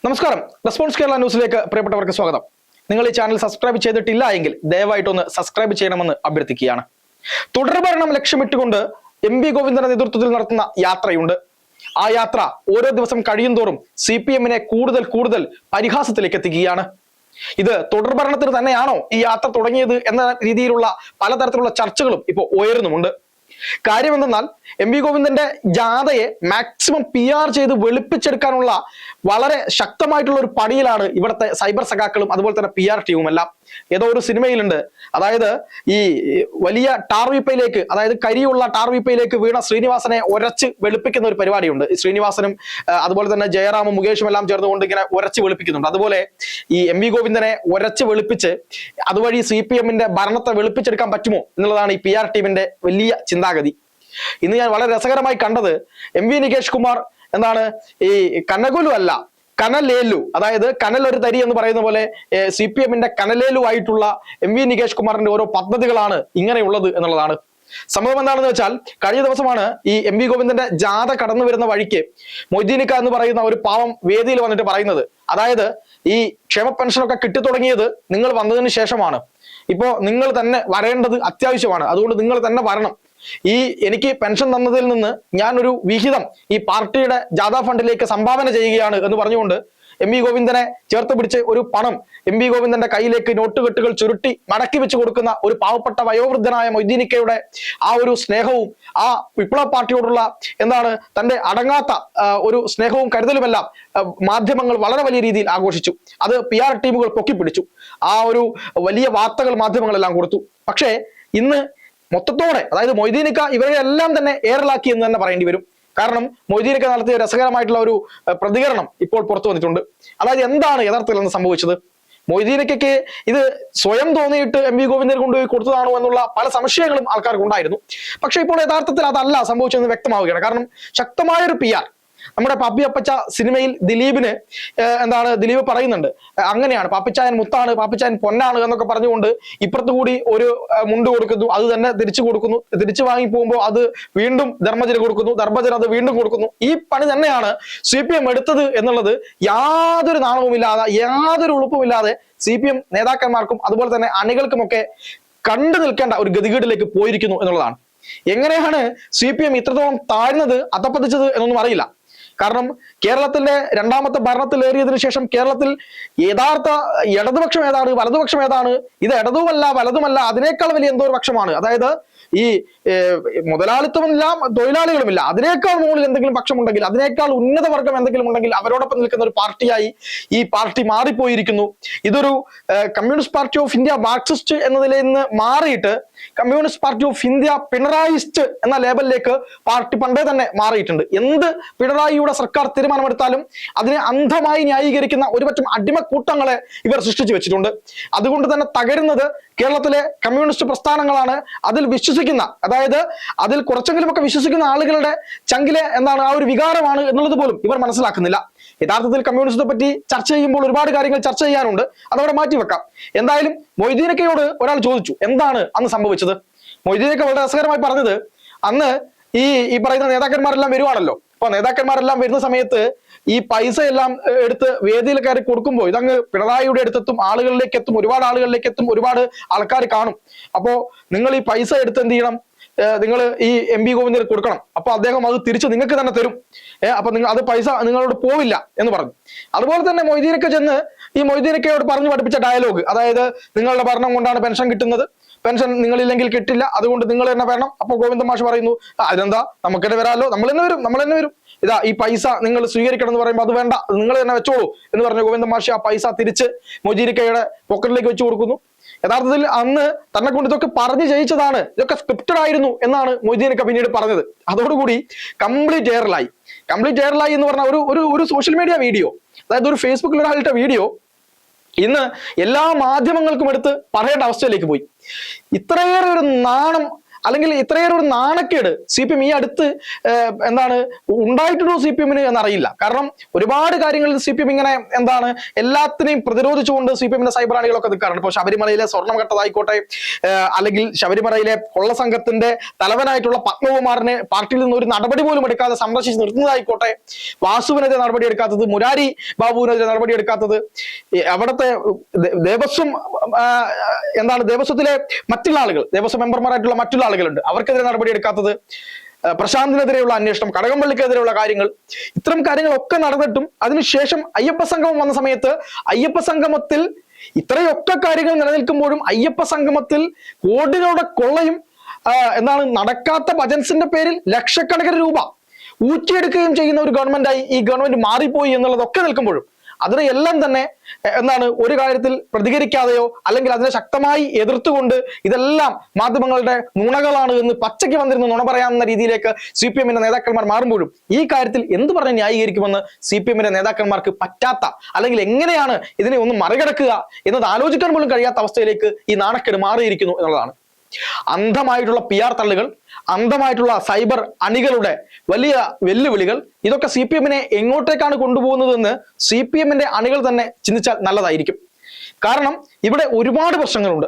നമസ്കാരം. റെസ്പോൺസ് കേരള ന്യൂസിലേക്ക് പ്രിയപ്പെട്ടവർക്ക് സ്വാഗതം. നിങ്ങൾ ഈ ചാനൽ സബ്സ്ക്രൈബ് ചെയ്തിട്ടില്ല എങ്കിൽ ദയവായിട്ടൊന്ന് സബ്സ്ക്രൈബ് ചെയ്യണമെന്ന് അഭ്യർത്ഥിക്കുകയാണ്. തുടർഭരണം ലക്ഷ്യമിട്ടുകൊണ്ട് എം.വി. ഗോവിന്ദന്റെ നേതൃത്വത്തിൽ നടത്തുന്ന യാത്രയുണ്ട്. ആ യാത്ര ഓരോ ദിവസം കഴിയുന്തോറും CPM-നെ കൂടുതൽ പരിഹാസത്തിലേക്ക് എത്തിക്കുകയാണ്. ഇത് തുടർഭരണത്തിന് തന്നെയാണോ ഈ യാത്ര തുടങ്ങിയത് എന്ന രീതിയിലുള്ള പലതരത്തിലുള്ള ചർച്ചകളും ഇപ്പോൾ ഉയരുന്നുമുണ്ട്. കാര്യം എന്തെന്നാൽ എം.വി. ഗോവിന്ദന്റെ ജാഥയെ മാക്സിമം PR ചെയ്ത് വെളുപ്പിച്ചെടുക്കാനുള്ള വളരെ ശക്തമായിട്ടുള്ള ഒരു പണിയിലാണ് ഇവിടുത്തെ സൈബർ സഖാക്കളും അതുപോലെ തന്നെ PR ടീമും എല്ലാം. ഏതോ ഒരു സിനിമയിലുണ്ട്, അതായത് ഈ വലിയ ടാർവിപ്പയിലേക്ക്, അതായത് കരിയുള്ള ടാർവിപ്പയിലേക്ക് വീണ ശ്രീനിവാസനെ ഉരച്ച് വെളുപ്പിക്കുന്ന ഒരു പരിപാടിയുണ്ട്. ശ്രീനിവാസനും അതുപോലെ തന്നെ ജയറാമും മുകേഷും എല്ലാം ചേർന്നുകൊണ്ട് ഇങ്ങനെ ഉരച്ച് വെളുപ്പിക്കുന്നുണ്ട്. അതുപോലെ ഈ എം.വി. ഗോവിന്ദനെ ഉരച്ച് വെളുപ്പിച്ച് അതുവഴി CPM-ന്റെ ഭരണത്തെ വെളുപ്പിച്ചെടുക്കാൻ പറ്റുമോ എന്നുള്ളതാണ് ഈ PR ടീമിന്റെ വലിയ ചിന്താഗതി. ഇന്ന് ഞാൻ വളരെ രസകരമായി കണ്ടത് MV നികേഷ് കുമാർ എന്താണ് ഈ കനകുലു അല്ല കനലേലു, അതായത് കനൽ ഒരു തരി എന്ന് പറയുന്ന പോലെ CPM-ന്റെ കനലേലു ആയിട്ടുള്ള MV നികേഷ് കുമാറിന്റെ ഓരോ പദ്ധതികളാണ് ഇങ്ങനെയുള്ളത് എന്നുള്ളതാണ്. സംഭവം എന്താണെന്ന് വെച്ചാൽ, കഴിഞ്ഞ ദിവസമാണ് ഈ എം.വി. ഗോവിന്ദന്റെ ജാഥ കടന്നു വരുന്ന വഴിക്ക് മൊയ്തീനിക്ക എന്ന് പറയുന്ന ഒരു പാവം വേദിയിൽ വന്നിട്ട് പറയുന്നത്, അതായത് ഈ ക്ഷേമ പെൻഷനൊക്കെ കിട്ടിത്തുടങ്ങിയത് നിങ്ങൾ വന്നതിന് ശേഷമാണ്, ഇപ്പോ നിങ്ങൾ തന്നെ വരേണ്ടത് അത്യാവശ്യമാണ്, അതുകൊണ്ട് നിങ്ങൾ തന്നെ വരണം. ഈ എനിക്ക് പെൻഷൻ തന്നതിൽ നിന്ന് ഞാൻ ഒരു വിഹിതം ഈ പാർട്ടിയുടെ ജാഥാ ഫണ്ടിലേക്ക് സംഭാവന ചെയ്യുകയാണ് എന്ന് പറഞ്ഞുകൊണ്ട് എം.വി. ഗോവിന്ദനെ ചേർത്ത് പിടിച്ച് ഒരു പണം എം.വി. ഗോവിന്ദന്റെ കയ്യിലേക്ക് നോട്ടുകെട്ടുകൾ ചുരുട്ടി മടക്കി വെച്ച് കൊടുക്കുന്ന ഒരു പാവപ്പെട്ട വയോവൃദ്ധനായ മൊയ്തീനിക്കയുടെ ആ ഒരു സ്നേഹവും ആ വിപ്ലവ പാർട്ടിയോടുള്ള എന്താണ് തന്റെ അടങ്ങാത്ത ഒരു സ്നേഹവും കരുതലുമെല്ലാം മാധ്യമങ്ങൾ വളരെ വലിയ രീതിയിൽ ആഘോഷിച്ചു. അത് PR ടീമുകൾ പൊക്കിപ്പിടിച്ചു. ആ ഒരു വലിയ വാർത്തകൾ മാധ്യമങ്ങളെല്ലാം കൊടുത്തു. പക്ഷേ ഇന്ന് മൊത്തത്തോടെ, അതായത് മൊയ്തീനിക്ക ഇവരെ എല്ലാം തന്നെ എയറിലാക്കി എന്ന് തന്നെ പറയേണ്ടി വരും. കാരണം മൊയ്തീനിക്ക നടത്തിയ രസകരമായിട്ടുള്ള ഒരു പ്രതികരണം ഇപ്പോൾ പുറത്തു വന്നിട്ടുണ്ട്. അതായത് എന്താണ് യഥാർത്ഥത്തിൽ സംഭവിച്ചത്? മൊയ്തീനിക്കയ്ക്ക് ഇത് സ്വയം തോന്നിയിട്ട് എം.വി. ഗോവിന്ദൻ കൊണ്ടുപോയി കൊടുത്തതാണോ എന്നുള്ള പല സംശയങ്ങളും ആൾക്കാർക്ക് ഉണ്ടായിരുന്നു. പക്ഷെ ഇപ്പോൾ യഥാർത്ഥത്തിൽ അതല്ല സംഭവിച്ചതെന്ന് വ്യക്തമാവുകയാണ്. കാരണം ശക്തമായൊരു PR നമ്മുടെ പാപ്പി അപ്പച്ച സിനിമയിൽ ദിലീപിന് ദിലീപ് പറയുന്നുണ്ട്, അങ്ങനെയാണ് പാപ്പിച്ചായൻ മുത്താണ്, പാപ്പിച്ചായൻ പൊന്നാണ് എന്നൊക്കെ പറഞ്ഞുകൊണ്ട് ഇപ്പുറത്ത് കൂടി ഒരു മുണ്ട് കൊടുക്കുന്നു, അത് തന്നെ തിരിച്ചു കൊടുക്കുന്നു, തിരിച്ചു വാങ്ങി പോകുമ്പോൾ അത് വീണ്ടും ധർമ്മജന് കൊടുക്കുന്നു, ധർമ്മജൻ അത് വീണ്ടും കൊടുക്കുന്നു. ഈ പണി തന്നെയാണ് CPM എടുത്തത് എന്നുള്ളത് യാതൊരു നാണവുമില്ലാതെ യാതൊരു ഉളുപ്പുമില്ലാതെ CPM നേതാക്കന്മാർക്കും അതുപോലെ തന്നെ അണികൾക്കുമൊക്കെ കണ്ടു നിൽക്കേണ്ട ഒരു ഗതികേടിലേക്ക് പോയിരിക്കുന്നു എന്നുള്ളതാണ്. എങ്ങനെയാണ് CPM ഇത്രത്തോളം താഴ്ന്നത്, അധപ്പതിച്ചത് എന്നൊന്നും അറിയില്ല. കാരണം കേരളത്തിന്റെ രണ്ടാമത്തെ ഭരണത്തിലേറിയതിനു ശേഷം കേരളത്തിൽ യഥാർത്ഥ ഇടതുപക്ഷം ഏതാണ്, വലതുപക്ഷം ഏതാണ്? ഇത് ഇടതുമല്ല വലതുമല്ല, അതിനേക്കാൾ വലിയ എന്തോ ഒരു പക്ഷമാണ്. അതായത് ഈ മുതലാളിത്തമില്ല, തൊഴിലാളികളുമില്ല, അതിനേക്കാൾ മുകളിൽ എന്തെങ്കിലും പക്ഷമുണ്ടെങ്കിൽ, അതിനേക്കാൾ ഉന്നത വർഗം എന്തെങ്കിലും ഉണ്ടെങ്കിൽ അവരോടൊപ്പം നിൽക്കുന്ന ഒരു പാർട്ടിയായി ഈ പാർട്ടി മാറിപ്പോയിരിക്കുന്നു. ഇതൊരു communist party of India Marxist എന്നതിൽ നിന്ന് മാറിയിട്ട് കമ്മ്യൂണിസ്റ്റ് പാർട്ടി ഓഫ് ഇന്ത്യ പിണറായിസ്റ്റ് എന്ന ലേബലിലേക്ക് പാർട്ടി പണ്ടേ തന്നെ മാറിയിട്ടുണ്ട്. എന്ത് പിണറായിയുടെ സർക്കാർ തീരുമാനമെടുത്താലും അതിനെ അന്ധമായി ന്യായീകരിക്കുന്ന ഒരുപറ്റം അടിമക്കൂട്ടങ്ങളെ ഇവർ സൃഷ്ടിച്ചു വെച്ചിട്ടുണ്ട്. അതുകൊണ്ട് തന്നെ തകരുന്നത് കേരളത്തിലെ കമ്മ്യൂണിസ്റ്റ് പ്രസ്ഥാനങ്ങളാണ്. അതിൽ വിശ്വസിക്കുന്ന, അതായത് അതിൽ കുറച്ചെങ്കിലുമൊക്കെ വിശ്വസിക്കുന്ന ആളുകളുടെ ചങ്കിലെ ആ ഒരു വികാരമാണ് എന്നുള്ളത് പോലും ഇവർ മനസ്സിലാക്കുന്നില്ല. യഥാർത്ഥത്തിൽ കമ്മ്യൂണിസത്തെ പറ്റി ചർച്ച ചെയ്യുമ്പോൾ ഒരുപാട് കാര്യങ്ങൾ ചർച്ച ചെയ്യാനുണ്ട്, അതവിടെ മാറ്റിവെക്കാം. എന്തായാലും മൊയ്തീനിക്കയോട് ഒരാൾ ചോദിച്ചു, എന്താണ് അന്ന് സംഭവിച്ചത്? മൊയ്തീനിക്ക വളരെ രസകരമായി പറഞ്ഞത്, അന്ന് ഈ പറയുന്ന നേതാക്കന്മാരെല്ലാം വരുവാണല്ലോ. അപ്പൊ നേതാക്കന്മാരെല്ലാം വരുന്ന സമയത്ത് ഈ പൈസ എല്ലാം എടുത്ത് വേദിയിൽ കയറി കൊടുക്കുമ്പോൾ ഇതങ്ങ് പിണറായിയുടെ അടുത്തെത്തും, ആളുകളിലേക്ക് എത്തും, ഒരുപാട് ആളുകളിലേക്ക് എത്തും, ഒരുപാട് ആൾക്കാർ കാണും. അപ്പോ നിങ്ങൾ ഈ പൈസ എടുത്ത് എന്ത് ചെയ്യണം? നിങ്ങൾ ഈ എം.വി. ഗോവിന്ദന് കൊടുക്കണം. അപ്പൊ അദ്ദേഹം അത് തിരിച്ച് നിങ്ങൾക്ക് തന്നെ തരും. അപ്പൊ അത് പൈസ നിങ്ങളോട് പോവില്ല എന്ന് പറഞ്ഞു. അതുപോലെ തന്നെ മൊയ്തീനിക്ക ചെന്ന് ഈ മൊയ്തീനിക്കയോട് പറഞ്ഞു പഠിപ്പിച്ച ഡയലോഗ്, അതായത് നിങ്ങളുടെ ഭരണം കൊണ്ടാണ് പെൻഷൻ കിട്ടുന്നത്, പെൻഷൻ നിങ്ങളില്ലെങ്കിൽ കിട്ടില്ല, അതുകൊണ്ട് നിങ്ങൾ തന്നെ വരണം. അപ്പൊ ഗോവിന്ദ മാഷ് പറയുന്നു, അതെന്താ, നമുക്കെന്നെ വരാമല്ലോ, നമ്മൾ തന്നെ വരും, ഇതാ ഈ പൈസ നിങ്ങൾ സ്വീകരിക്കണം എന്ന് പറയുമ്പോൾ അത് വേണ്ട, നിങ്ങൾ തന്നെ വെച്ചോളൂ എന്ന് പറഞ്ഞ ഗോവിന്ദ മാഷ് ആ പൈസ തിരിച്ച് മൊയ്തീനിക്കയുടെ പോക്കറ്റിലേക്ക് വെച്ച് കൊടുക്കുന്നു. യഥാർത്ഥത്തിൽ അന്ന് തന്നെ കൊണ്ട് ഇതൊക്കെ പറഞ്ഞു ജയിച്ചതാണ്, ഇതൊക്കെ സ്ക്രിപ്റ്റഡ് ആയിരുന്നു എന്നാണ് മൊയ്തീനിക്ക പിന്നീട് പറഞ്ഞത്. അതോടുകൂടി കംപ്ലീറ്റ് എയറിലായി എന്ന് പറഞ്ഞ ഒരു സോഷ്യൽ മീഡിയ വീഡിയോ, അതായത് ഒരു ഫേസ്ബുക്കിൽ ഒരാളുടെ വീഡിയോ ഇന്ന് എല്ലാ മാധ്യമങ്ങൾക്കും എടുത്ത് പറയേണ്ട അവസ്ഥയിലേക്ക് പോയി. ഇത്രയേറെ ഒരു നാണം അല്ലെങ്കിൽ ഇത്രയേറെ ഒരു നാണക്കേട് CPM ഈ അടുത്ത് ഉണ്ടായിട്ടുണ്ടോ CPM-ന് എന്നറിയില്ല. കാരണം ഒരുപാട് കാര്യങ്ങളിൽ CPM ഇങ്ങനെ എല്ലാത്തിനെയും പ്രതിരോധിച്ചുകൊണ്ട് CPM-ന്റെ സൈബർ അണികളൊക്കെ നിൽക്കാറുണ്ട്. ഇപ്പോൾ ശബരിമലയിലെ സ്വർണം കട്ടതായിക്കോട്ടെ, അല്ലെങ്കിൽ ശബരിമലയിലെ കൊള്ള സംഘത്തിന്റെ തലവനായിട്ടുള്ള പത്മകുമാറിനെ പാർട്ടിയിൽ നിന്ന് ഒരു നടപടി പോലും എടുക്കാതെ സംരക്ഷിച്ച് നിർത്തുന്നതായിക്കോട്ടെ, വാസുവിനെതിരെ നടപടി എടുക്കാത്തത്, മുരാരി ബാബുവിനെതിരെ നടപടി എടുക്കാത്തത്, അവിടുത്തെ ദേവസ്വം ദേവസ്വത്തിലെ മറ്റുള്ള ആളുകൾ, ദേവസ്വം മെമ്പർമാരായിട്ടുള്ള മറ്റുള്ള ആളുകളുണ്ട്, അവർക്കെതിരെ നടപടി എടുക്കാത്തത്, പ്രശാന്തിനെതിരെയുള്ള അന്വേഷണം, കടകംപള്ളിക്കെതിരെയുള്ള കാര്യങ്ങൾ, ഇത്തരം കാര്യങ്ങളൊക്കെ നടന്നിട്ടും അതിനുശേഷം അയ്യപ്പ സംഗമം വന്ന സമയത്ത് അയ്യപ്പ സംഗമത്തിൽ ഇത്രയൊക്കെ കാര്യങ്ങൾ നിലനിൽക്കുമ്പോഴും അയ്യപ്പ സംഗമത്തിൽ കോടികളുടെ കൊള്ളയും നടക്കാത്ത ഭജൻസിന്റെ പേരിൽ ലക്ഷക്കണക്കിന് രൂപ ഊറ്റിയെടുക്കുകയും ചെയ്യുന്ന ഒരു ഗവൺമെന്റായി ഈ ഗവൺമെന്റ് മാറിപ്പോയി എന്നുള്ളതൊക്കെ നിൽക്കുമ്പോഴും അതിനെ എല്ലാം തന്നെ ഒരു കാര്യത്തിൽ പ്രതികരിക്കാതെയോ അല്ലെങ്കിൽ അതിനെ ശക്തമായി എതിർത്തുകൊണ്ട് ഇതെല്ലാം മാധ്യമങ്ങളുടെ നുണകളാണ് എന്ന് പച്ചയ്ക്ക് വന്നിരുന്ന് നുണ പറയാവുന്ന രീതിയിലേക്ക് CPM-ന്റെ നേതാക്കന്മാർ മാറുമ്പോഴും ഈ കാര്യത്തിൽ എന്ത് പറഞ്ഞ് ന്യായീകരിക്കുമെന്ന് CPM-ന്റെ നേതാക്കന്മാർക്ക് പറ്റാത്ത, അല്ലെങ്കിൽ എങ്ങനെയാണ് ഇതിനെ ഒന്ന് മറികടക്കുക എന്നത് ആലോചിക്കാൻ പോലും കഴിയാത്ത അവസ്ഥയിലേക്ക് ഈ നാണക്കേട് മാറിയിരിക്കുന്നു എന്നുള്ളതാണ്. അന്ധമായിട്ടുള്ള PR തള്ളുകൾ, അന്ധമായിട്ടുള്ള സൈബർ അണികളുടെ വലിയ വെല്ലുവിളികൾ, ഇതൊക്കെ CPM-നെ എങ്ങോട്ടേക്കാണ് കൊണ്ടുപോകുന്നതെന്ന് CPM-ന്റെ അണികൾ തന്നെ ചിന്തിച്ചാൽ നല്ലതായിരിക്കും. കാരണം ഇവിടെ ഒരുപാട് പ്രശ്നങ്ങളുണ്ട്.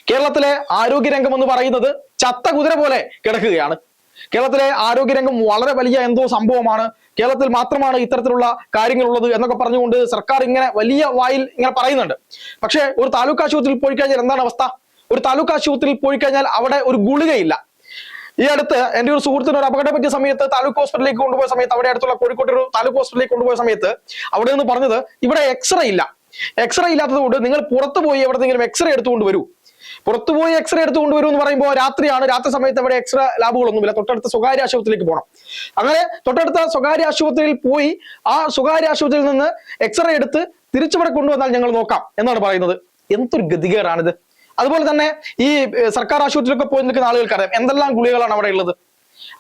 കേരളത്തിലെ ആരോഗ്യരംഗം എന്ന് പറയുന്നത് ചത്ത കുതിര പോലെ കിടക്കുകയാണ്. കേരളത്തിലെ ആരോഗ്യരംഗം വളരെ വലിയ എന്തോ സംഭവമാണ്, കേരളത്തിൽ മാത്രമാണ് ഇത്തരത്തിലുള്ള കാര്യങ്ങളുള്ളത് എന്നൊക്കെ പറഞ്ഞുകൊണ്ട് സർക്കാർ ഇങ്ങനെ വലിയ വായിൽ ഇങ്ങനെ പറയുന്നുണ്ട്. പക്ഷേ ഒരു താലൂക്ക് ആശുപത്രിയിൽ പോയി കഴിഞ്ഞാൽ എന്താണ് അവസ്ഥ? ഒരു താലൂക്ക് ആശുപത്രിയിൽ പോയി കഴിഞ്ഞാൽ അവിടെ ഒരു ഗുളികയില്ല. ഈ അടുത്ത് എൻ്റെ ഒരു സുഹൃത്തിന് ഒരു അപകടം പറ്റിയ സമയത്ത് താലൂക്ക് ഹോസ്പിറ്റലിലേക്ക് കൊണ്ടുപോയ സമയത്ത്, അവിടെ അടുത്തുള്ള കോഴിക്കോട് ഒരു താലൂക്ക് ഹോസ്പിറ്റലിലേക്ക് കൊണ്ടുപോയ സമയത്ത് അവിടെ നിന്ന് പറഞ്ഞത്, ഇവിടെ എക്സ്റേ ഇല്ല, എക്സ്റേ ഇല്ലാത്തത് കൊണ്ട് നിങ്ങൾ പുറത്തു പോയി എവിടെയെങ്കിലും എക്സ്റേ എടുത്തുകൊണ്ട് വരൂ. പുറത്തുപോയി എക്സ്റേ എടുത്തുകൊണ്ട് വരൂ എന്ന് പറയുമ്പോൾ രാത്രിയാണ്, രാത്രി സമയത്ത് അവിടെ എക്സ്റേ ലാബുകളൊന്നുമില്ല, തൊട്ടടുത്ത സ്വകാര്യ ആശുപത്രിയിലേക്ക് പോകണം. അങ്ങനെ തൊട്ടടുത്ത സ്വകാര്യ ആശുപത്രിയിൽ പോയി ആ സ്വകാര്യ ആശുപത്രിയിൽ നിന്ന് എക്സ്റേ എടുത്ത് തിരിച്ചിവിടെ കൊണ്ടുവന്നാൽ ഞങ്ങൾ നോക്കാം എന്നാണ് പറയുന്നത്. എന്തൊരു ഗതികേടാണിത്. അതുപോലെ തന്നെ ഈ സർക്കാർ ആശുപത്രിയിലൊക്കെ പോയി നിൽക്കുന്ന ആളുകൾക്കറിയാം എന്തെല്ലാം ഗുളികകളാണ് അവിടെ ഉള്ളത്.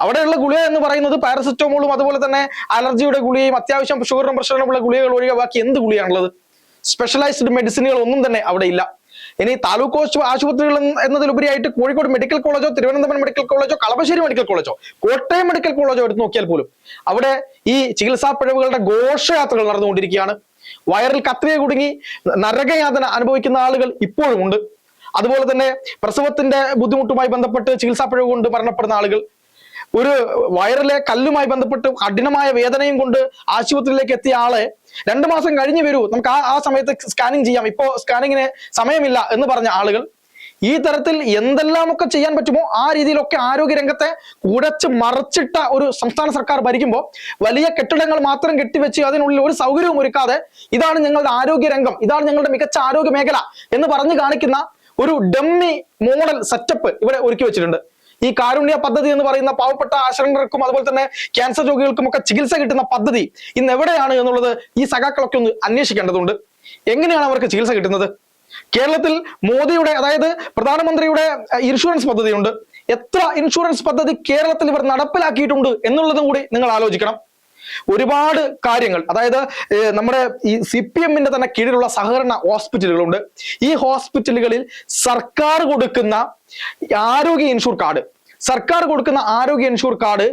അവിടെയുള്ള ഗുളിക എന്ന് പറയുന്നത് പാരസെറ്റമോളും അതുപോലെ തന്നെ അലർജിയുടെ ഗുളികയും അത്യാവശ്യം ഷുഗറിനും പ്രഷറിനുമുള്ള ഗുളികകൾ ഒഴികെ ബാക്കി എന്ത് ഗുളികയാണുള്ളത്? സ്പെഷ്യലൈസ്ഡ് മെഡിസിനുകൾ ഒന്നും തന്നെ അവിടെ ഇല്ല. ഇനി താലൂക്ക് ആശുപത്രികൾ എന്നതിലുപരിയായിട്ട് കോഴിക്കോട് മെഡിക്കൽ കോളേജോ, തിരുവനന്തപുരം മെഡിക്കൽ കോളേജോ, കളമശ്ശേരി മെഡിക്കൽ കോളേജോ, കോട്ടയം മെഡിക്കൽ കോളേജോ എടുത്ത് നോക്കിയാൽ പോലും അവിടെ ഈ ചികിത്സാ പിഴവുകളുടെ ഘോഷയാത്രകൾ നടന്നുകൊണ്ടിരിക്കുകയാണ്. വയറിൽ കത്രിക കുടുങ്ങി നരകയാതന അനുഭവിക്കുന്ന ആളുകൾ ഇപ്പോഴും ഉണ്ട്. അതുപോലെ തന്നെ പ്രസവത്തിന്റെ ബുദ്ധിമുട്ടുമായി ബന്ധപ്പെട്ട് ചികിത്സാ പിഴവ് കൊണ്ട് മരണപ്പെടുന്ന ആളുകൾ, ഒരു വയറിലെ കല്ലുമായി ബന്ധപ്പെട്ട് കഠിനമായ വേദനയും കൊണ്ട് ആശുപത്രിയിലേക്ക് എത്തിയ ആളെ 2 മാസം കഴിഞ്ഞ് വരൂ, നമുക്ക് ആ സമയത്ത് സ്കാനിങ് ചെയ്യാം, ഇപ്പോ സ്കാനിങ്ങിന് സമയമില്ല എന്ന് പറഞ്ഞ ആളുകൾ, ഈ തരത്തിൽ എന്തെല്ലാമൊക്കെ ചെയ്യാൻ പറ്റുമോ ആ രീതിയിലൊക്കെ ആരോഗ്യരംഗത്തെ കുടച്ച് മറച്ചിട്ട ഒരു സംസ്ഥാന സർക്കാർ ഭരിക്കുമ്പോൾ വലിയ കെട്ടിടങ്ങൾ മാത്രം കെട്ടിവെച്ച് അതിനുള്ളിൽ ഒരു സൗകര്യവും ഒരുക്കാതെ ഇതാണ് ഞങ്ങളുടെ ആരോഗ്യരംഗം, ഇതാണ് ഞങ്ങളുടെ മികച്ച ആരോഗ്യ മേഖല എന്ന് പറഞ്ഞു കാണിക്കുന്ന ഒരു ഡമ്മി മോഡൽ സെറ്റപ്പ് ഇവിടെ ഒരുക്കി വെച്ചിട്ടുണ്ട്. ഈ കാരുണ്യ പദ്ധതി എന്ന് പറയുന്ന പാവപ്പെട്ട ആശ്രമങ്ങൾക്കും അതുപോലെ തന്നെ ക്യാൻസർ രോഗികൾക്കും ഒക്കെ ചികിത്സ കിട്ടുന്ന പദ്ധതി ഇന്ന് എവിടെയാണ് എന്നുള്ളത് ഈ സഖാക്കളൊക്കെ ഒന്ന് അന്വേഷിക്കേണ്ടതുണ്ട്. എങ്ങനെയാണ് അവർക്ക് ചികിത്സ കിട്ടുന്നത്? കേരളത്തിൽ മോദിയുടെ, അതായത് പ്രധാനമന്ത്രിയുടെ ഇൻഷുറൻസ് പദ്ധതിയുണ്ട്. എത്ര ഇൻഷുറൻസ് പദ്ധതി കേരളത്തിൽ ഇവർ നടപ്പിലാക്കിയിട്ടുണ്ട് എന്നുള്ളതും കൂടി നിങ്ങൾ ആലോചിക്കണം. ഒരുപാട് കാര്യങ്ങൾ, അതായത് നമ്മുടെ ഈ CPM-ന്റെ തന്നെ കീഴിലുള്ള സഹകരണ ഹോസ്പിറ്റലുകളുണ്ട്. ഈ ഹോസ്പിറ്റലുകളിൽ സർക്കാർ കൊടുക്കുന്ന ആരോഗ്യ ഇൻഷൂർ കാർഡ്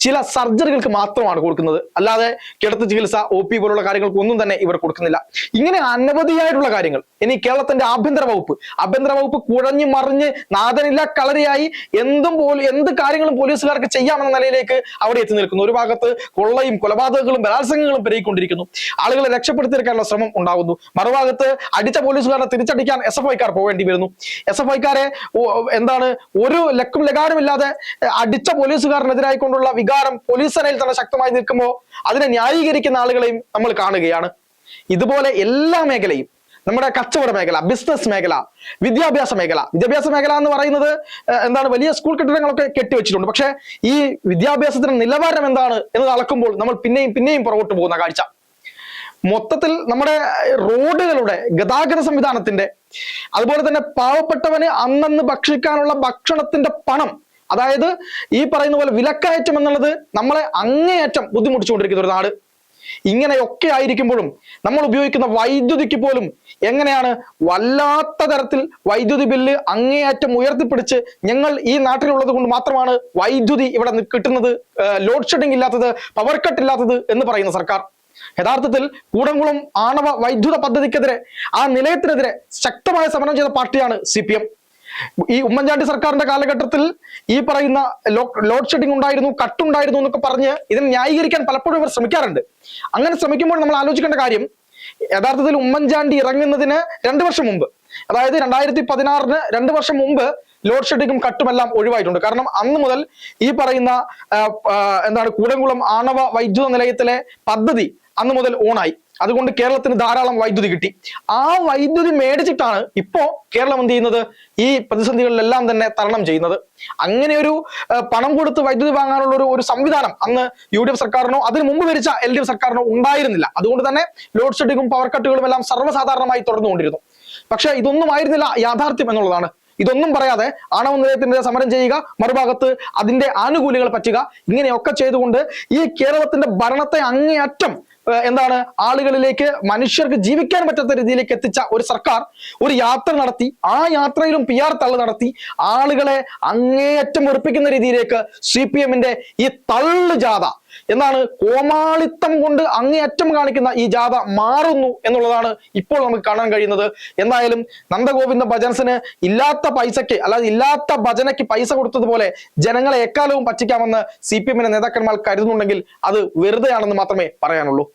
ചില സർജറികൾക്ക് മാത്രമാണ് കൊടുക്കുന്നത്. അല്ലാതെ കിടത്ത് ചികിത്സ, OP പോലുള്ള കാര്യങ്ങൾക്ക് ഒന്നും തന്നെ ഇവർ കൊടുക്കുന്നില്ല. ഇങ്ങനെ അനവധിയായിട്ടുള്ള കാര്യങ്ങൾ. ഇനി കേരളത്തിന്റെ ആഭ്യന്തര വകുപ്പ് കുഴഞ്ഞു മറിഞ്ഞ് നാഥനില്ല കളരിയായി എന്ത് കാര്യങ്ങളും പോലീസുകാർക്ക് ചെയ്യാമെന്ന നിലയിലേക്ക് അവിടെ എത്തി നിൽക്കുന്നു. ഒരു ഭാഗത്ത് കൊള്ളയും കൊലപാതകങ്ങളും ബലാത്സംഗങ്ങളും പെരുകിക്കൊണ്ടിരിക്കുന്നു. ആളുകളെ രക്ഷപ്പെടുത്തിയെടുക്കാനുള്ള ശ്രമം ഉണ്ടാകുന്നു. മറുഭാഗത്ത് അടിച്ച പോലീസുകാരെ തിരിച്ചടിക്കാൻ SFI-ക്കാർ പോവേണ്ടി വരുന്നു. SFI-ക്കാരെ ഒരു ലക്കും ലഗാനുമില്ലാതെ അടിച്ച പോലീസുകാരനെതിരായിക്കൊണ്ടുള്ള വികാരം പോലീസ് സേനയിൽ തന്നെ ശക്തമായി നിൽക്കുമ്പോൾ അതിനെ ന്യായീകരിക്കുന്ന ആളുകളെയും നമ്മൾ കാണുകയാണ്. ഇതുപോലെ എല്ലാ മേഖലയും, നമ്മുടെ കച്ചവട മേഖല, ബിസിനസ് മേഖല, വിദ്യാഭ്യാസ മേഖല എന്ന് പറയുന്നത് വലിയ സ്കൂൾ കെട്ടിടങ്ങളൊക്കെ കെട്ടിവെച്ചിട്ടുണ്ട്. പക്ഷെ ഈ വിദ്യാഭ്യാസത്തിന്റെ നിലവാരം എന്താണ് എന്ന് അളക്കുമ്പോൾ നമ്മൾ പിന്നെയും പുറകോട്ട് പോകുന്ന കാഴ്ച. മൊത്തത്തിൽ നമ്മുടെ റോഡുകളുടെ ഗതാഗത സംവിധാനത്തിന്റെ, അതുപോലെ തന്നെ പാവപ്പെട്ടവന് അന്നന്ന് ഭക്ഷിക്കാനുള്ള ഭക്ഷണത്തിന്റെ പണം, അതായത് ഈ പറയുന്ന പോലെ വിലക്കയറ്റം എന്നുള്ളത് നമ്മളെ അങ്ങേയറ്റം ബുദ്ധിമുട്ടിച്ചുകൊണ്ടിരിക്കുന്ന ഒരു നാട്. ഇങ്ങനെയൊക്കെ ആയിരിക്കുമ്പോഴും നമ്മൾ ഉപയോഗിക്കുന്ന വൈദ്യുതിക്ക് പോലും എങ്ങനെയാണ് വല്ലാത്ത തരത്തിൽ വൈദ്യുതി ബില്ല് അങ്ങേയറ്റം ഉയർത്തിപ്പിടിച്ച് ഞങ്ങൾ ഈ നാട്ടിലുള്ളത് കൊണ്ട് മാത്രമാണ് വൈദ്യുതി ഇവിടെ കിട്ടുന്നത്, ലോഡ് ഷെഡിംഗ് ഇല്ലാത്തത്, പവർ കട്ട് ഇല്ലാത്തത് എന്ന് പറയുന്ന സർക്കാർ. യഥാർത്ഥത്തിൽ കൂടംകുളം ആണവ വൈദ്യുത പദ്ധതിക്കെതിരെ, ആ നിലയത്തിനെതിരെ ശക്തമായ സമരം ചെയ്ത പാർട്ടിയാണ് CPM. ഈ ഉമ്മൻചാണ്ടി സർക്കാരിന്റെ കാലഘട്ടത്തിൽ ഈ പറയുന്ന ലോഡ് ഷെഡിംഗ് ഉണ്ടായിരുന്നു, കട്ടുണ്ടായിരുന്നു എന്നൊക്കെ പറഞ്ഞ് ഇതിനെ ന്യായീകരിക്കാൻ പലപ്പോഴും ഇവർ ശ്രമിക്കാറുണ്ട്. അങ്ങനെ ശ്രമിക്കുമ്പോൾ നമ്മൾ ആലോചിക്കേണ്ട കാര്യം, യഥാർത്ഥത്തിൽ ഉമ്മൻചാണ്ടി ഇറങ്ങുന്നതിന് 2 വർഷം മുമ്പ്, അതായത് 2016 2 വർഷം മുമ്പ് ലോഡ് ഷെഡിങ്ങും കട്ടുമെല്ലാം ഒഴിവായിട്ടുണ്ട്. കാരണം അന്ന് മുതൽ ഈ പറയുന്ന കൂടംകുളം ആണവ വൈദ്യുത നിലയത്തിലെ പദ്ധതി അന്ന് മുതൽ ഓണായി. അതുകൊണ്ട് കേരളത്തിന് ധാരാളം വൈദ്യുതി കിട്ടി. ആ വൈദ്യുതി മേടിച്ചിട്ടാണ് ഇപ്പോ കേരളം എന്ത് ചെയ്യുന്നത്, ഈ പ്രതിസന്ധികളിലെല്ലാം തന്നെ തരണം ചെയ്യുന്നത്. അങ്ങനെ ഒരു പണം കൊടുത്ത് വൈദ്യുതി വാങ്ങാനുള്ള ഒരു സംവിധാനം അന്ന് UDF സർക്കാരിനോ അതിന് മുമ്പ് ഭരിച്ച LDF സർക്കാരിനോ ഉണ്ടായിരുന്നില്ല. അതുകൊണ്ട് തന്നെ ലോഡ് ഷെഡിങ്ങും പവർ കട്ടുകളും എല്ലാം സർവ്വസാധാരണമായി തുടർന്നുകൊണ്ടിരുന്നു. പക്ഷെ ഇതൊന്നും ആയിരുന്നില്ല യാഥാർത്ഥ്യം എന്നുള്ളതാണ്. ഇതൊന്നും പറയാതെ ആണവ നിലയത്തിന്റെ സമരം ചെയ്യുക, മറുഭാഗത്ത് അതിന്റെ ആനുകൂല്യങ്ങൾ പറ്റുക, ഇങ്ങനെയൊക്കെ ചെയ്തുകൊണ്ട് ഈ കേരളത്തിന്റെ ഭരണത്തെ അങ്ങേയറ്റം ആളുകളിലേക്ക്, മനുഷ്യർക്ക് ജീവിക്കാൻ പറ്റാത്ത രീതിയിലേക്ക് എത്തിച്ച ഒരു സർക്കാർ ഒരു യാത്ര നടത്തി. ആ യാത്രയിലും PR തള്ളു നടത്തി ആളുകളെ അങ്ങേയറ്റം വെറുപ്പിക്കുന്ന രീതിയിലേക്ക് CPM-ന്റെ ഈ തള്ളു ജാഥ കോമാളിത്തം കൊണ്ട് അങ്ങേയറ്റം കാണിക്കുന്ന ഈ ജാഥ മാറുന്നു എന്നുള്ളതാണ് ഇപ്പോൾ നമുക്ക് കാണാൻ കഴിയുന്നത്. എന്തായാലും നന്ദഗോവിന്ദ ഭജൻസിന് ഇല്ലാത്ത പൈസയ്ക്ക്, അല്ലാതെ ഇല്ലാത്ത ഭജനയ്ക്ക് പൈസ കൊടുത്തതുപോലെ ജനങ്ങളെ എക്കാലവും പറ്റിക്കാമെന്ന് CPM-ന്റെ നേതാക്കന്മാർ കരുതുന്നുണ്ടെങ്കിൽ അത് വെറുതെയാണെന്ന് മാത്രമേ പറയാനുള്ളൂ.